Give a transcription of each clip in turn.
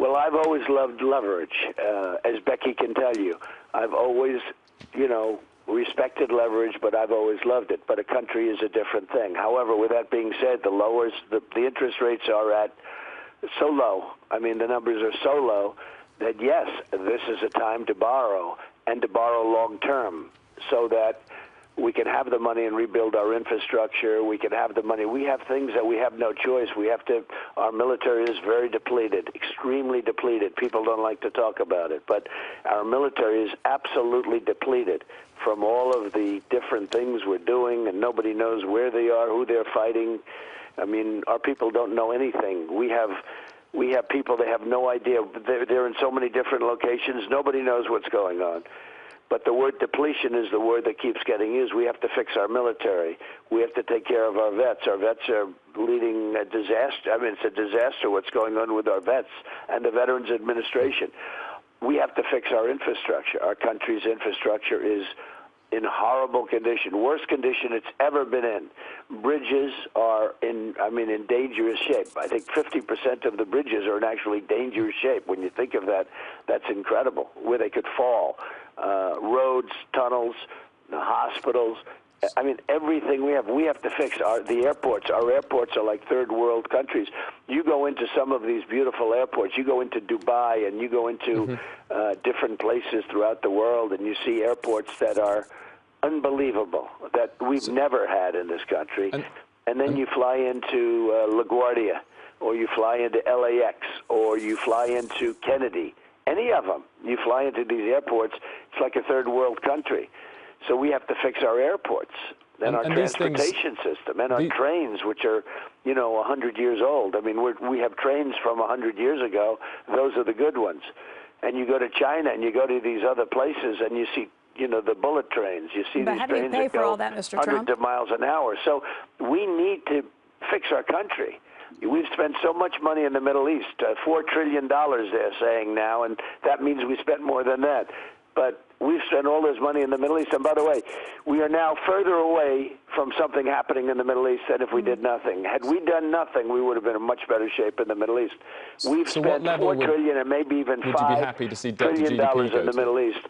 Well, I've always loved leverage, as Becky can tell you. I've always, respected leverage, but I've always loved it. But a country is a different thing. However, with that being said, the interest rates are at so low. I mean, the numbers are so low that, yes, this is a time to borrow, and to borrow long term, so that we can have the money and rebuild our infrastructure. We can have the money. We have things that we have no choice. Our military is very depleted, extremely depleted. People don't like to talk about it, but our military is absolutely depleted from all of the different things we're doing, and nobody knows where they are, who they're fighting. I mean, our people don't know anything. We have people that have no idea. They're in so many different locations. Nobody knows what's going on. But the word depletion is the word that keeps getting used. We have to fix our military. We have to take care of our vets. Our vets are leading a disaster. I mean, it's a disaster what's going on with our vets and the Veterans Administration. We have to fix our infrastructure. Our country's infrastructure is in horrible condition, worst condition it's ever been in. Bridges are in dangerous shape. I think 50% of the bridges are in actually dangerous shape. When you think of that, that's incredible, where they could fall. Roads, tunnels, hospitals. I mean, everything we have to fix. The airports. Our airports are like third world countries. You go into some of these beautiful airports. You go into Dubai and you go into different places throughout the world, and you see airports that are unbelievable, that we've never had in this country. And then you fly into LaGuardia, or you fly into LAX, or you fly into Kennedy. Any of them. You fly into these airports, it's like a third world country. So we have to fix our airports and our transportation system and our trains, which are, 100 years old. I mean, we have trains from 100 years ago. Those are the good ones. And you go to China and you go to these other places and you see, the bullet trains. You see these trains that go hundreds of miles an hour. So we need to fix our country. We've spent so much money in the Middle East, $4 trillion they're saying now, and that means we spent more than that. But we've spent all this money in the Middle East. And by the way, we are now further away from something happening in the Middle East than if we did nothing. Had we done nothing, we would have been in much better shape in the Middle East. We've spent $4 trillion and maybe even $5 trillion in the Middle East.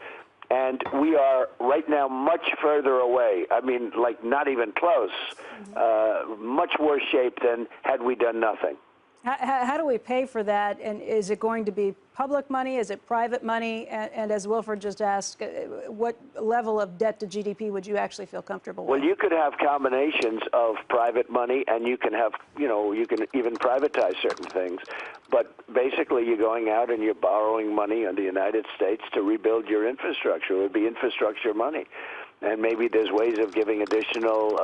And we are right now much further away. I mean, like not even close. Much worse shape than had we done nothing. How do we pay for that? And is it going to be public money? Is it private money? And as Wilfred just asked, what level of debt to GDP would you actually feel comfortable with? Well, you could have combinations of private money, and you can have, you can even privatize certain things. But basically, you're going out and you're borrowing money in the United States to rebuild your infrastructure. It would be infrastructure money. And maybe there's ways of giving additional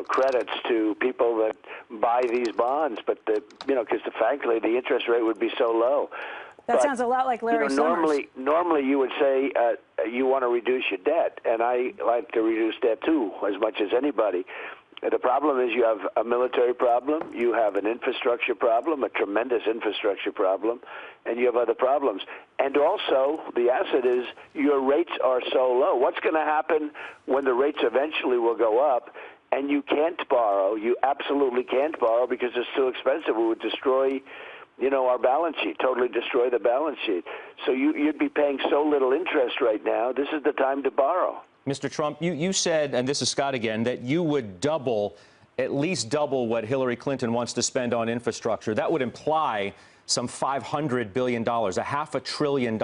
credits to people that buy these bonds, but because frankly, the interest rate would be so low. That sounds a lot like Larry Summers. Normally you would say you want to reduce your debt, and I like to reduce debt too, as much as anybody. The problem is you have a military problem, you have an infrastructure problem, a tremendous infrastructure problem, and you have other problems. And also, the asset is your rates are so low. What's going to happen when the rates eventually will go up? And you can't borrow. You absolutely can't borrow because it's too expensive. It would destroy, our balance sheet, totally destroy the balance sheet. So you'd be paying so little interest right now. This is the time to borrow. Mr. Trump, you said, and this is Scott again, that you would at least double what Hillary Clinton wants to spend on infrastructure. That would imply some $500 billion, $500 billion.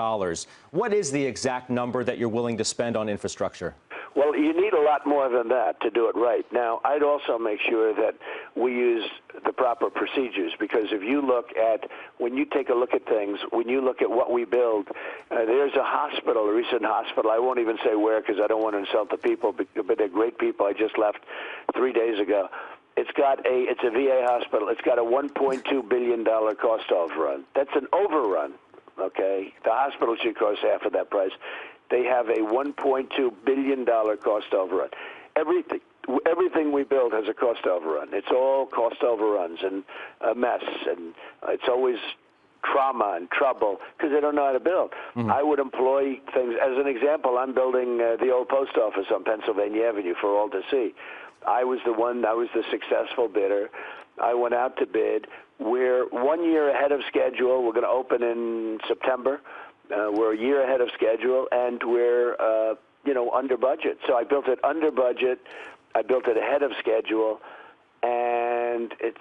What is the exact number that you're willing to spend on infrastructure? Well, you need a lot more than that to do it right. Now, I'd also make sure that we use the proper procedures, because if you look at, when you take a look at things, when you look at what we build, there's a hospital, a recent hospital, I won't even say where because I don't want to insult the people, but they're great people. I just left 3 days ago. It's a VA hospital. It's got a $1.2 billion cost overrun. That's an overrun, okay? The hospital should cost half of that price. They have a $1.2 billion cost overrun. Everything we build has a cost overrun. It's all cost overruns and a mess, and it's always trauma and trouble because they don't know how to build. I would employ things. As an example, I'm building the old post office on Pennsylvania Avenue for all to see. I was the successful bidder. I went out to bid. We're 1 year ahead of schedule. We're going to open in September. We're a year ahead of schedule, and we're under budget. So I built it under budget. I built it ahead of schedule, and it's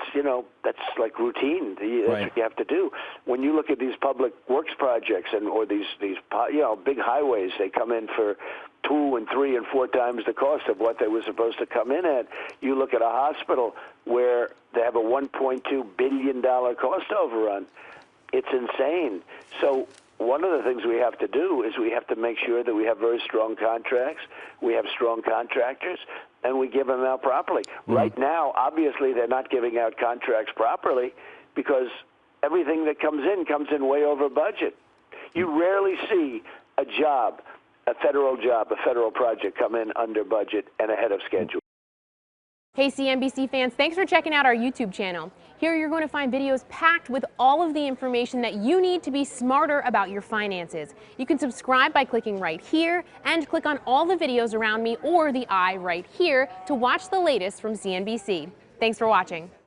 that's like routine. That's what you have to do. When you look at these public works projects or these big highways, they come in for 2 and 3 and 4 times the cost of what they were supposed to come in at. You look at a hospital where they have a $1.2 billion cost overrun. It's insane. So one of the things we have to do is we have to make sure that we have very strong contracts, we have strong contractors, and we give them out properly. Right now, obviously, they're not giving out contracts properly because everything that comes in way over budget. You rarely see a federal project come in under budget and ahead of schedule. Hey CNBC fans, thanks for checking out our YouTube channel. Here you're going to find videos packed with all of the information that you need to be smarter about your finances. You can subscribe by clicking right here and click on all the videos around me or the eye right here to watch the latest from CNBC. Thanks for watching.